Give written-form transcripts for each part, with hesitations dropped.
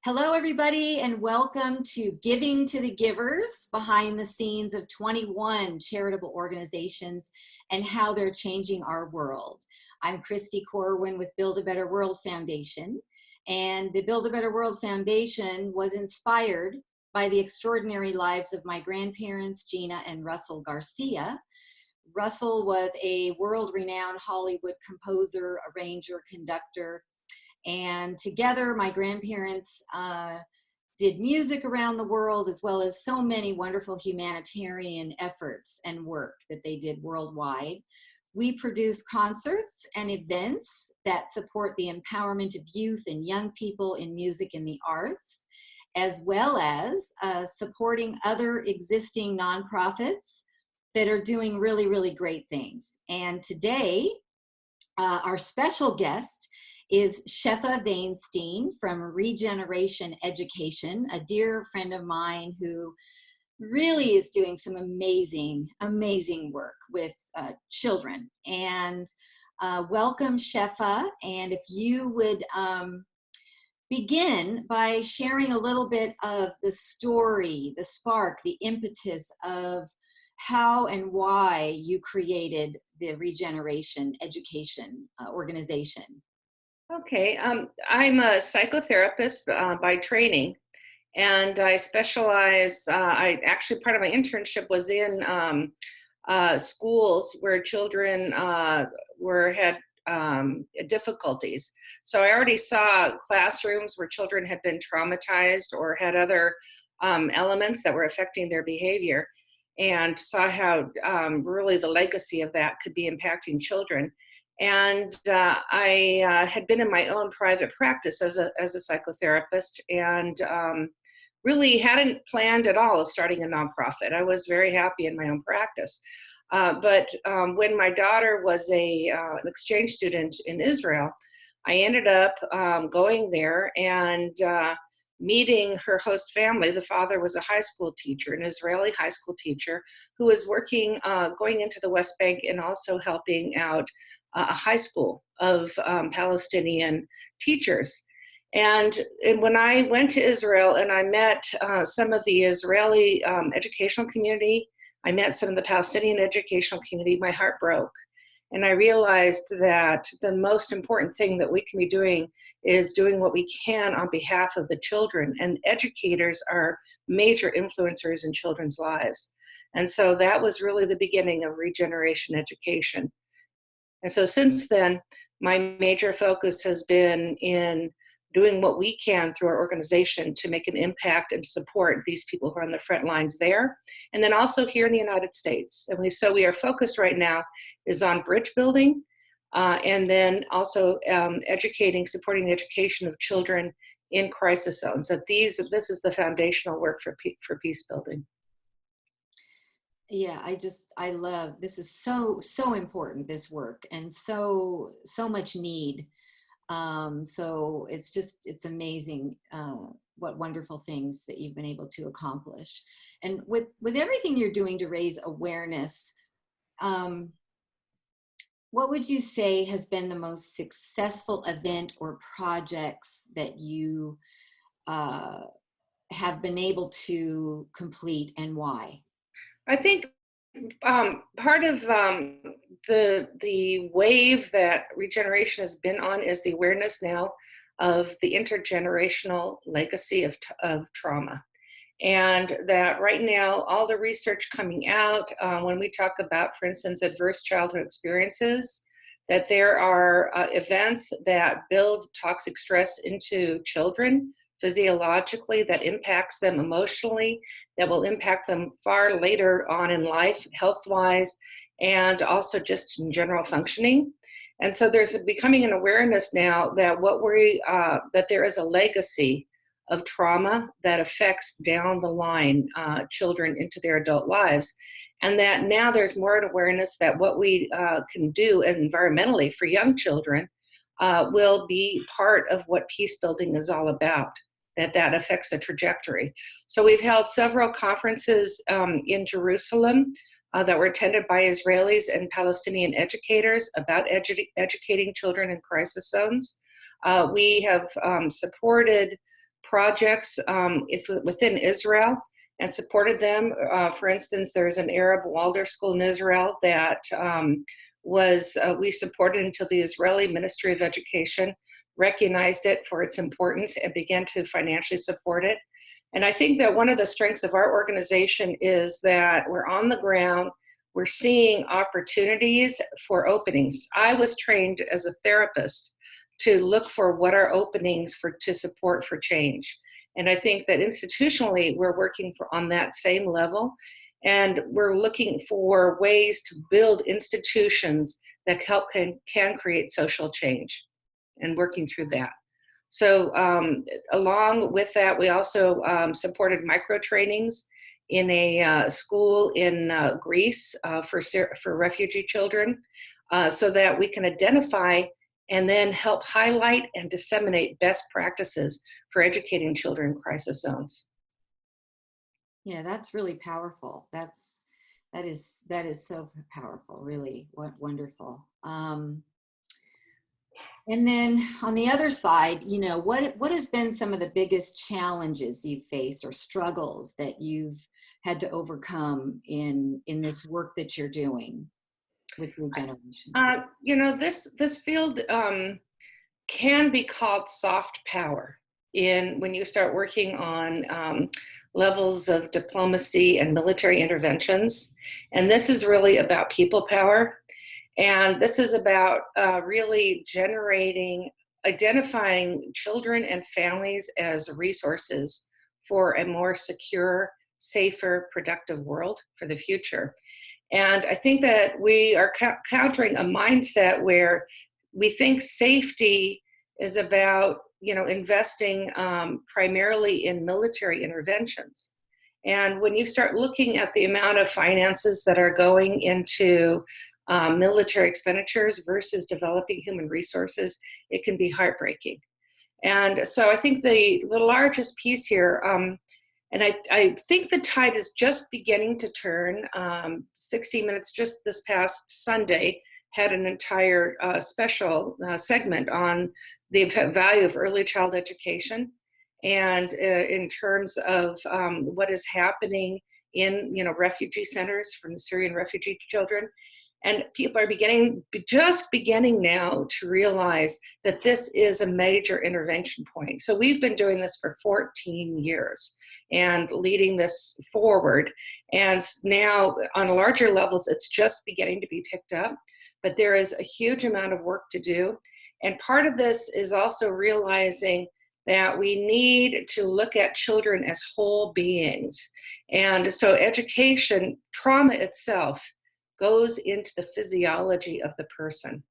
Hello, everybody, and welcome to Giving to the Givers, behind the scenes of 21 charitable organizations and how they're changing our world. I'm Christy Corwin with Build a Better World Foundation, and the Build a Better World Foundation was inspired by the extraordinary lives of my grandparents, Gina and Russell Garcia. Russell was a world-renowned Hollywood composer, arranger, conductor, and together, my grandparents did music around the world, as well as so many wonderful humanitarian efforts and work that they did worldwide. We produce concerts and events that support the empowerment of youth and young people in music and the arts, as well as supporting other existing nonprofits that are doing really, really great things. And today, our special guest is Shepha Vainstein from ReGeneration Education, a dear friend of mine who really is doing some amazing, amazing work with children. And welcome, Shepha. And if you would begin by sharing a little bit of the story, the spark, the impetus of how and why you created the ReGeneration Education organization. Okay, I'm a psychotherapist by training, and I specialize, I part of my internship was in schools where children had difficulties. So I already saw classrooms where children had been traumatized or had other elements that were affecting their behavior, and saw how really the legacy of that could be impacting children. And I had been in my own private practice as a psychotherapist, and really hadn't planned at all of starting a nonprofit. I was very happy in my own practice. But when my daughter was an exchange student in Israel, I ended up going there and meeting her host family. The father was a high school teacher, an Israeli high school teacher, who was working, going into the West Bank and also helping out a high school of Palestinian teachers. And when I went to Israel and I met some of the Israeli educational community, I met some of the Palestinian educational community, my heart broke. And I realized that the most important thing that we can be doing is doing what we can on behalf of the children. And educators are major influencers in children's lives. And so that was really the beginning of ReGeneration Education. And so since then, my major focus has been in doing what we can through our organization to make an impact and support these people who are on the front lines there. And then also here in the United States. And we are focused right now is on bridge building, and then also supporting the education of children in crisis zones. This is the foundational work for peace building. Yeah, I love, this is so important, this work, and so much need. So it's amazing what wonderful things that you've been able to accomplish. And with everything you're doing to raise awareness, what would you say has been the most successful event or projects that you have been able to complete, and why? I think part of the wave that ReGeneration has been on is the awareness now of the intergenerational legacy of trauma. And that right now, all the research coming out, when we talk about, for instance, adverse childhood experiences, that there are events that build toxic stress into children physiologically, that impacts them emotionally, that will impact them far later on in life, health-wise, and also just in general functioning. And so there's becoming an awareness now that that there is a legacy of trauma that affects down the line children into their adult lives. And that now there's more awareness that what we can do environmentally for young children will be part of what peace building is all about, that affects the trajectory. So we've held several conferences in Jerusalem that were attended by Israelis and Palestinian educators about educating children in crisis zones. We have supported projects within Israel and supported them. For instance, there's an Arab Waldorf school in Israel that we supported until the Israeli Ministry of Education recognized it for its importance and began to financially support it. And I think that one of the strengths of our organization is that we're on the ground, we're seeing opportunities for openings. I was trained as a therapist to look for what are openings to support for change. And I think that institutionally, we're working on that same level. And we're looking for ways to build institutions that can create social change and working through that. So along with that, we also supported micro trainings in a school in Greece for refugee children so that we can identify and then help highlight and disseminate best practices for educating children in crisis zones. Yeah, that's really powerful. That is so powerful. Really, what wonderful. And then on the other side, you know, what has been some of the biggest challenges you've faced or struggles that you've had to overcome in this work that you're doing with ReGeneration? You know, this field can be called soft power when you start working on levels of diplomacy and military interventions. And this is really about people power. And this is about really identifying children and families as resources for a more secure, safer, productive world for the future. And I think that we are countering a mindset where we think safety is about, you know, investing primarily in military interventions. And when you start looking at the amount of finances that are going into military expenditures versus developing human resources, it can be heartbreaking. And so I think the largest piece here, and I think the tide is just beginning to turn. 60 Minutes just this past Sunday had an entire special segment on the value of early child education and in terms of what is happening in, you know, refugee centers from the Syrian refugee children. And people are just beginning now to realize that this is a major intervention point. So we've been doing this for 14 years and leading this forward. And now on larger levels, it's just beginning to be picked up, but there is a huge amount of work to do. And part of this is also realizing that we need to look at children as whole beings. And so education, trauma itself, goes into the physiology of the person.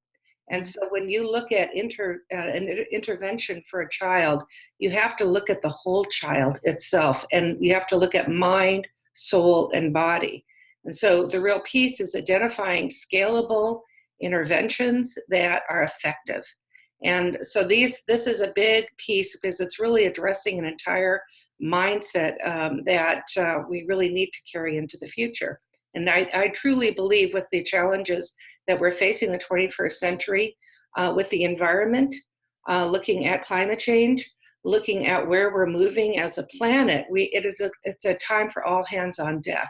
And so when you look at an intervention for a child, you have to look at the whole child itself, and you have to look at mind, soul, and body. And so the real piece is identifying scalable interventions that are effective. And so this is a big piece because it's really addressing an entire mindset that we really need to carry into the future. And I truly believe with the challenges that we're facing in the 21st century with the environment, looking at climate change, looking at where we're moving as a planet, it's a time for all hands on deck.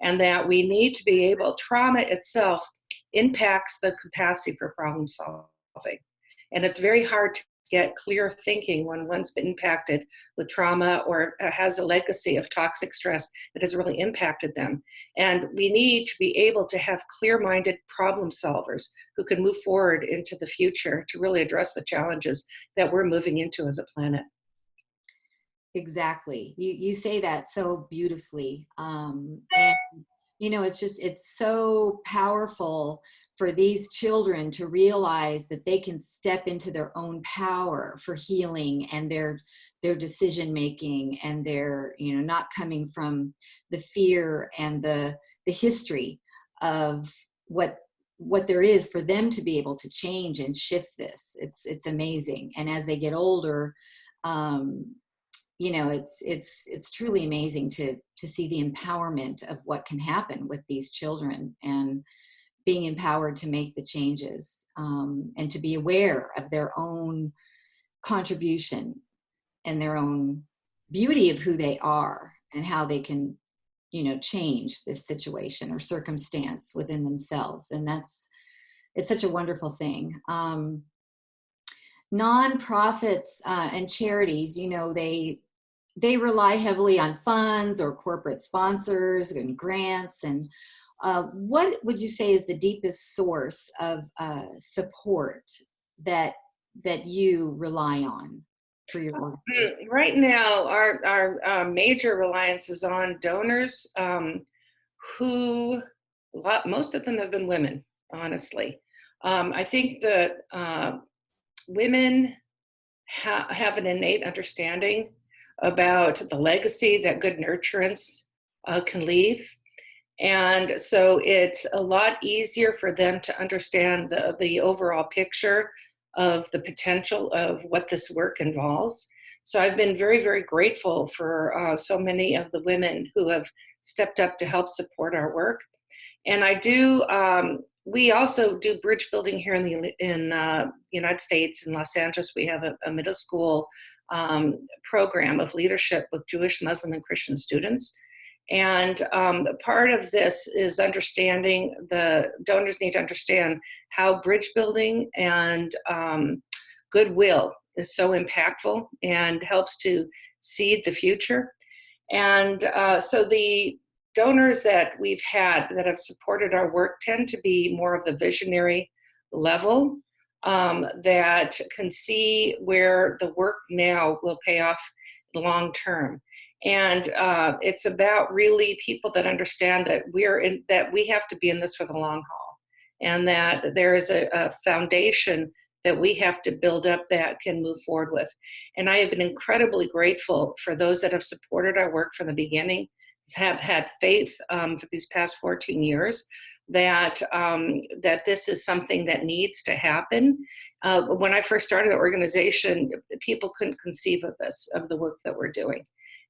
And that we need to be able, trauma itself impacts the capacity for problem solving. And it's very hard to get clear thinking when one's been impacted with trauma or has a legacy of toxic stress that has really impacted them. And we need to be able to have clear-minded problem solvers who can move forward into the future to really address the challenges that we're moving into as a planet. Exactly. You say that so beautifully. And you know, it's so powerful for these children to realize that they can step into their own power for healing and their decision making, and their, you know, not coming from the fear and the history of what there is for them to be able to change and shift this. It's amazing. And as they get older, you know, it's truly amazing to see the empowerment of what can happen with these children, and being empowered to make the changes, and to be aware of their own contribution and their own beauty of who they are and how they can, change this situation or circumstance within themselves. And it's such a wonderful thing. Nonprofits and charities, they rely heavily on funds or corporate sponsors and grants. And what would you say is the deepest source of support that you rely on for your organization? Right now, our major reliance is on donors who, most of them have been women, honestly. I think that women have an innate understanding about the legacy that good nurturance can leave. And so it's a lot easier for them to understand the overall picture of the potential of what this work involves. So I've been very, very grateful for so many of the women who have stepped up to help support our work. And we also do bridge building here in the United States. In Los Angeles, we have a middle school program of leadership with Jewish, Muslim, and Christian students. And part of this is understanding, the donors need to understand how bridge building and goodwill is so impactful and helps to seed the future. And so the donors that we've had that have supported our work tend to be more of the visionary level that can see where the work now will pay off long term. And it's about really people that understand that that we have to be in this for the long haul, and that there is a foundation that we have to build up that can move forward with. And I have been incredibly grateful for those that have supported our work from the beginning, have had faith for these past 14 years that this is something that needs to happen. When I first started the organization, people couldn't conceive of this, of the work that we're doing.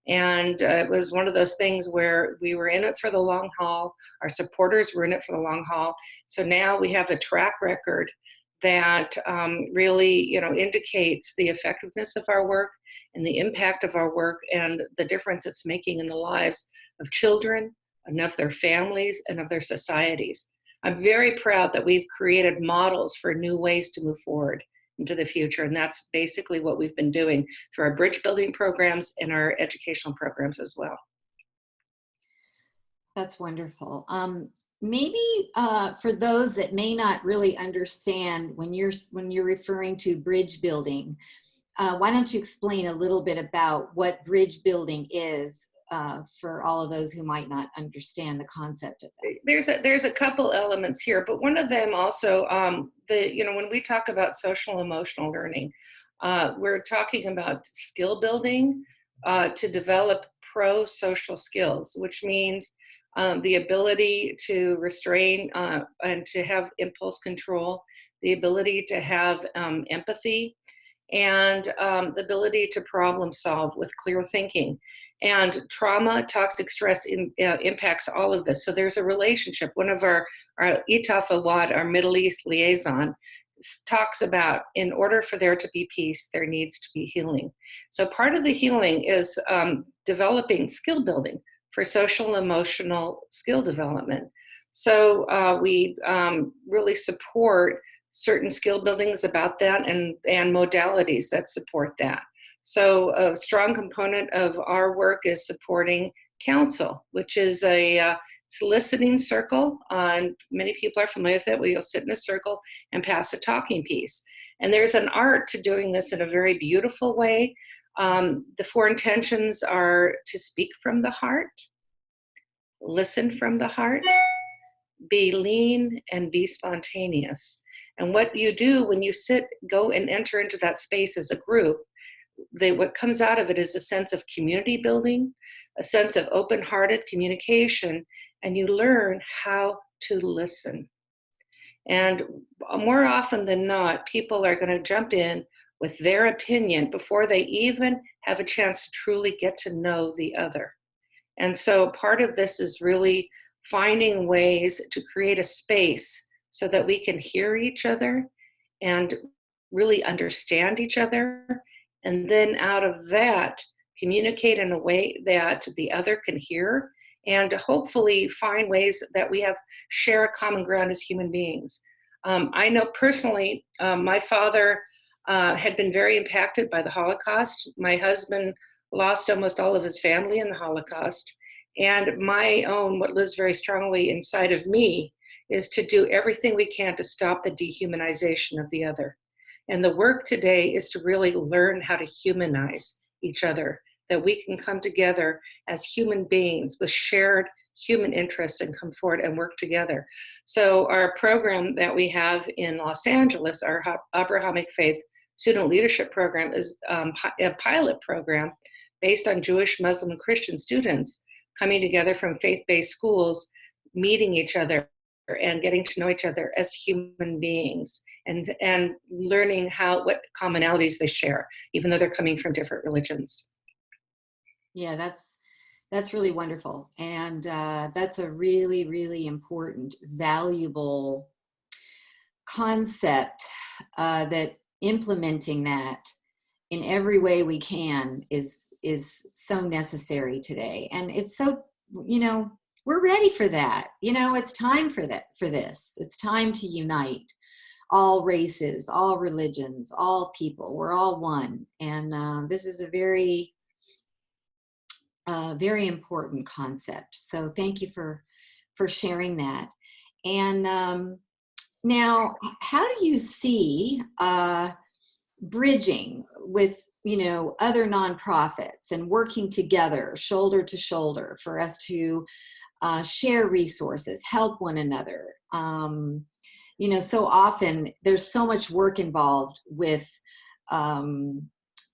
And it was one of those things where we were in it for the long haul. Our supporters were in it for the long haul. So now we have a track record that really, indicates the effectiveness of our work and the impact of our work and the difference it's making in the lives of children and of their families and of their societies. I'm very proud that we've created models for new ways to move forward into the future. And that's basically what we've been doing through our bridge building programs and our educational programs as well. That's wonderful. Maybe for those that may not really understand when you're referring to bridge building, why don't you explain a little bit about what bridge building is for all of those who might not understand the concept of that? There's a couple elements here, but one of them also, when we talk about social emotional learning, we're talking about skill building to develop pro-social skills, which means the ability to restrain and to have impulse control, the ability to have empathy, and the ability to problem solve with clear thinking. And trauma, toxic stress impacts all of this. So there's a relationship. One of our Itaf Awad, our Middle East liaison, talks about in order for there to be peace, there needs to be healing. So part of the healing is developing skill building for social emotional skill development. So we really support certain skill buildings about that and modalities that support that. So a strong component of our work is supporting counsel, which is it's a listening circle. And many people are familiar with it, where you'll sit in a circle and pass a talking piece. And there's an art to doing this in a very beautiful way. The 4 intentions are to speak from the heart, listen from the heart, be lean, and be spontaneous. And what you do when you go and enter into that space as a group, what comes out of it is a sense of community building, a sense of open-hearted communication, and you learn how to listen. And more often than not, people are going to jump in with their opinion before they even have a chance to truly get to know the other. And so part of this is really finding ways to create a space so that we can hear each other and really understand each other And then out of that, communicate in a way that the other can hear, and to hopefully find ways that we have share a common ground as human beings. I know personally, my father had been very impacted by the Holocaust. My husband lost almost all of his family in the Holocaust. And my own, what lives very strongly inside of me, is to do everything we can to stop the dehumanization of the other. And the work today is to really learn how to humanize each other, that we can come together as human beings with shared human interests and come forward and work together. So our program that we have in Los Angeles, our Abrahamic Faith Student Leadership Program, is a pilot program based on Jewish, Muslim, and Christian students coming together from faith-based schools, meeting each other and getting to know each other as human beings, and learning what commonalities they share, even though they're coming from different religions. Yeah, that's really wonderful. And that's a really, really important, valuable concept, that implementing that in every way we can is so necessary today. And it's so, we're ready for that. It's time for this. It's time to unite all races, all religions, all people. We're all one. And this is a very, very important concept. So thank you for sharing that. And now, how do you see bridging with other nonprofits and working together shoulder to shoulder for us to share resources, help one another? So often there's so much work involved with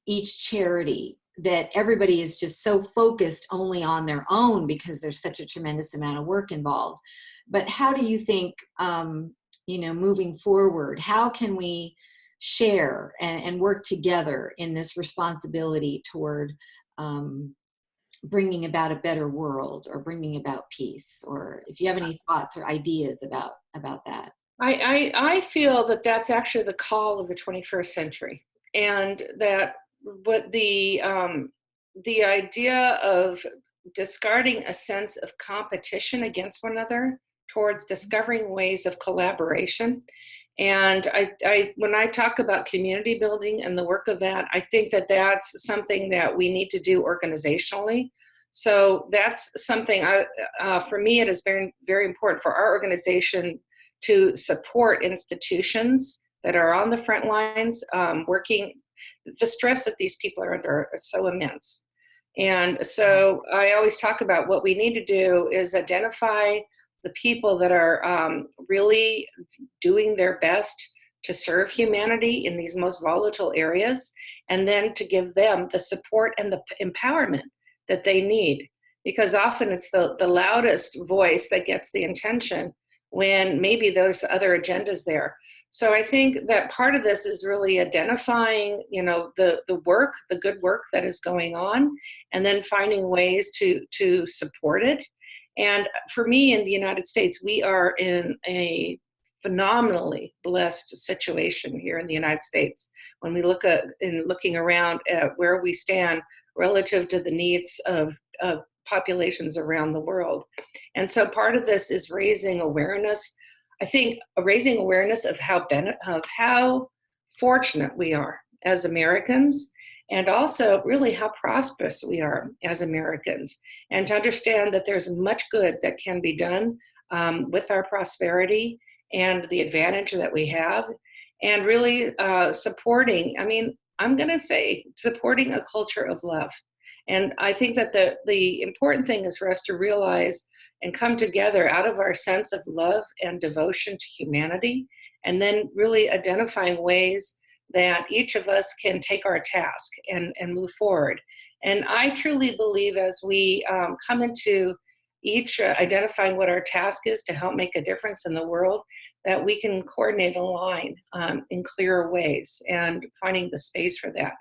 each charity that everybody is just so focused only on their own because there's such a tremendous amount of work involved. But how do you think, moving forward, how can we share and work together in this responsibility toward bringing about a better world or bringing about peace? Or if you have any thoughts or ideas about that. I feel that that's actually the call of the 21st century, and that what the idea of discarding a sense of competition against one another towards discovering ways of collaboration. And I when I talk about community building and the work of that, I think that that's something that we need to do organizationally. So that's something for me, it is very, very important for our organization to support institutions that are on the front lines, working. The stress that these people are under is so immense. And so I always talk about what we need to do is identify the people that are really doing their best to serve humanity in these most volatile areas, and then to give them the support and the empowerment that they need. Because often it's the loudest voice that gets the attention when maybe there's other agendas there. So I think that part of this is really identifying, the work, the good work that is going on, and then finding ways to support it. And for me, in the United States, we are in a phenomenally blessed situation here in the United States when we look at, in looking around at where we stand relative to the needs of populations around the world. And so part of this is raising awareness. I think raising awareness of how fortunate we are as Americans, and also really how prosperous we are as Americans, and to understand that there's much good that can be done with our prosperity and the advantage that we have, and really supporting, I'm going to say supporting a culture of love. And I think that the important thing is for us to realize and come together out of our sense of love and devotion to humanity, and then really identifying ways that each of us can take our task and move forward. And I truly believe as we come into each identifying what our task is to help make a difference in the world, that we can coordinate and align in clearer ways, and finding the space for that.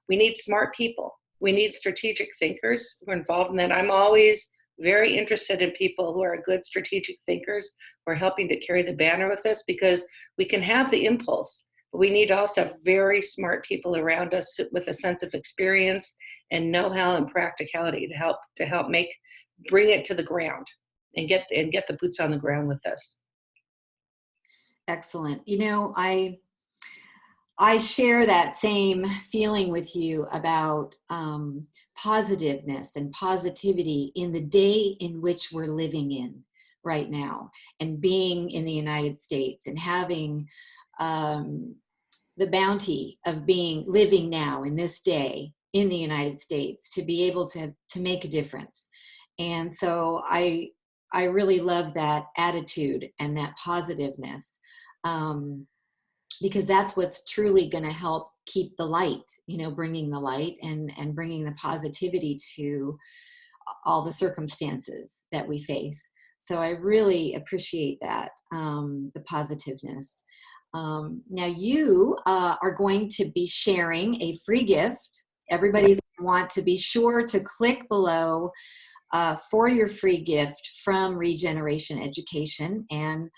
We need smart people. We need strategic thinkers who are involved in that. I'm always very interested in people who are good strategic thinkers who are helping to carry the banner with us, because we can have the impulse, but we need to also have very smart people around us with a sense of experience and know-how and practicality to help bring it to the ground and get the boots on the ground with this. Excellent. I share that same feeling with you about positiveness and positivity in the day in which we're living in right now, and being in the United States and having the bounty of living now in this day in the United States to be able to make a difference. And so I really love that attitude and that positiveness. Because that's what's truly going to help keep the light, bringing the light and bringing the positivity to all the circumstances that we face. So I really appreciate that, the positiveness. Now you are going to be sharing a free gift. Everybody's going to want to be sure to click below for your free gift from ReGeneration Education. And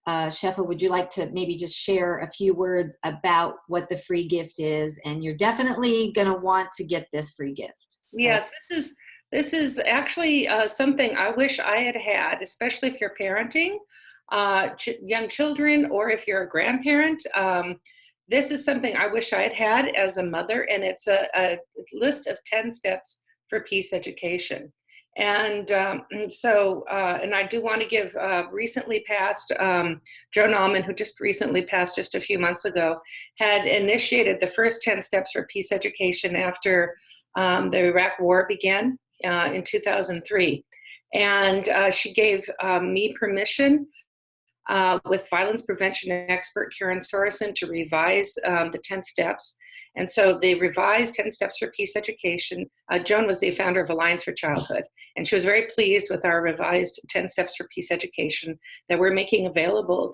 Shepha, would you like to maybe just share a few words about what the free gift is? And you're definitely going to want to get this free gift. So. Yes, this is actually something I wish I had, especially if you're parenting young children, or if you're a grandparent. This is something I wish I had as a mother, and it's a list of 10 steps for peace education. And I do want to give recently passed, Joan Allman, who just recently passed just a few months ago, had initiated the first 10 steps for peace education after the Iraq War began in 2003. And she gave me permission with violence prevention expert Karen Sorensen to revise the 10 steps. And so the revised 10 steps for peace education, Joan was the founder of Alliance for Childhood, and she was very pleased with our revised 10 steps for peace education that we're making available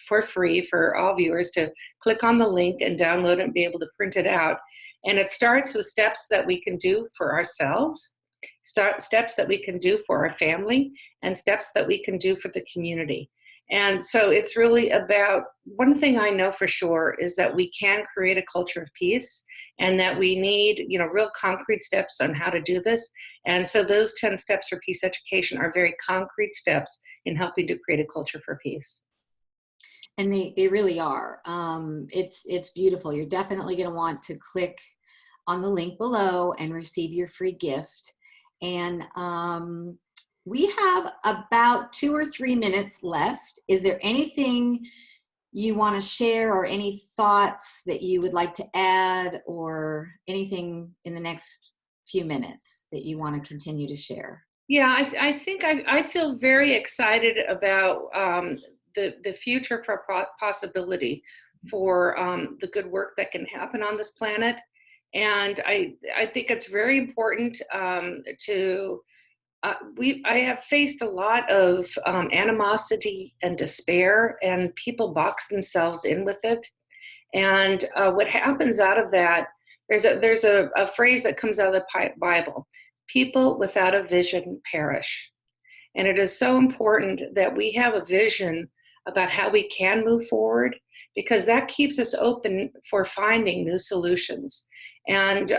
for free for all viewers to click on the link and download it and be able to print it out. And it starts with steps that we can do for ourselves, steps that we can do for our family, and steps that we can do for the community. And so it's really about, one thing I know for sure is that we can create a culture of peace, and that we need, real concrete steps on how to do this. And so those 10 steps for peace education are very concrete steps in helping to create a culture for peace. And they really are. It's beautiful. You're definitely going to want to click on the link below and receive your free gift. And we have about 2 or 3 minutes left. Is there anything you want to share, or any thoughts that you would like to add, or anything in the next few minutes that you want to continue to share? Yeah, I think I feel very excited about the future for possibility for the good work that can happen on this planet. And I think it's very important I have faced a lot of animosity and despair, and people box themselves in with it. And what happens out of that, there's a phrase that comes out of the Bible: people without a vision perish. And it is so important that we have a vision about how we can move forward, because that keeps us open for finding new solutions. And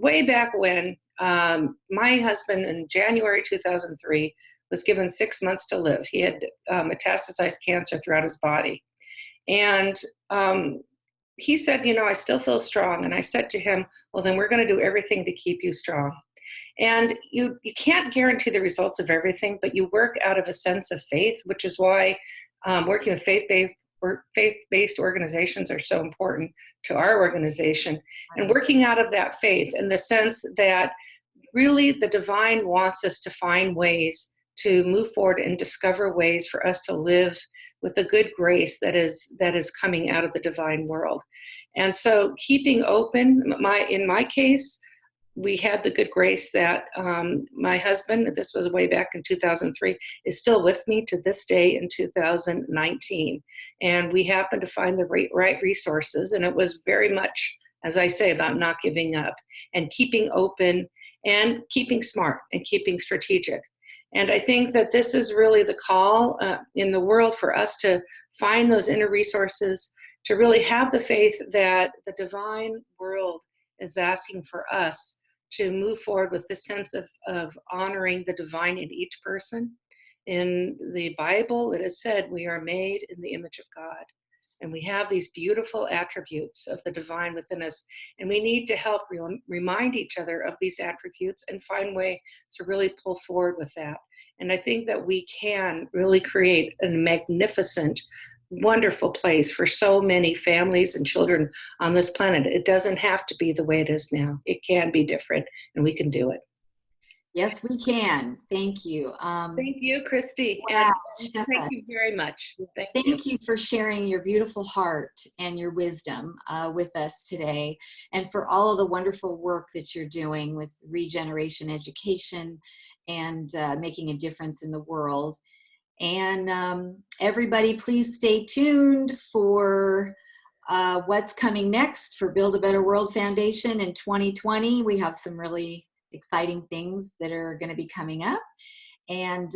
way back when, my husband in January 2003 was given 6 months to live. He had metastasized cancer throughout his body. And he said, I still feel strong. And I said to him, well, then we're going to do everything to keep you strong. And you can't guarantee the results of everything, but you work out of a sense of faith, which is why working with faith-based organizations are so important to our organization. And working out of that faith, in the sense that really the divine wants us to find ways to move forward and discover ways for us to live with the good grace that is coming out of the divine world. And so keeping open, in my case, we had the good grace that my husband, this was way back in 2003, is still with me to this day in 2019. And we happened to find the right resources. And it was very much, as I say, about not giving up and keeping open and keeping smart and keeping strategic. And I think that this is really the call in the world for us to find those inner resources, to really have the faith that the divine world is asking for us to move forward with this sense of honoring the divine in each person. In the Bible, it is said we are made in the image of God. And we have these beautiful attributes of the divine within us. And we need to help remind each other of these attributes and find ways to really pull forward with that. And I think that we can really create a magnificent, wonderful place for so many families and children on this planet. It doesn't have to be the way it is now. It can be different, and we can do it. Yes, we can. Thank you. Thank you, Christy. Wow, And Shepha, thank you very much. thank you for sharing your beautiful heart and your wisdom with us today, and for all of the wonderful work that you're doing with regeneration education and making a difference in the world. And everybody, please stay tuned for what's coming next for Build a Better World Foundation in 2020. We have some really exciting things that are going to be coming up. And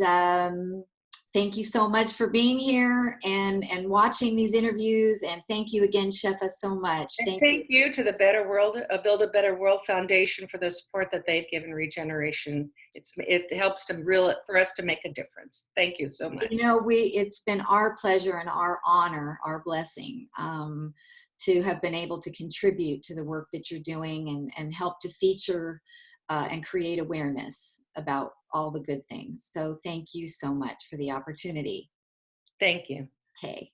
thank you so much for being here and watching these interviews. And thank you again, Shepha, so much. Thank you to the Better World, Build a Better World Foundation for the support that they've given ReGeneration. It helps for us to make a difference. Thank you so much. You know, it's been our pleasure and our honor, our blessing, to have been able to contribute to the work that you're doing and help to feature and create awareness about all the good things. So thank you so much for the opportunity. Thank you. Okay.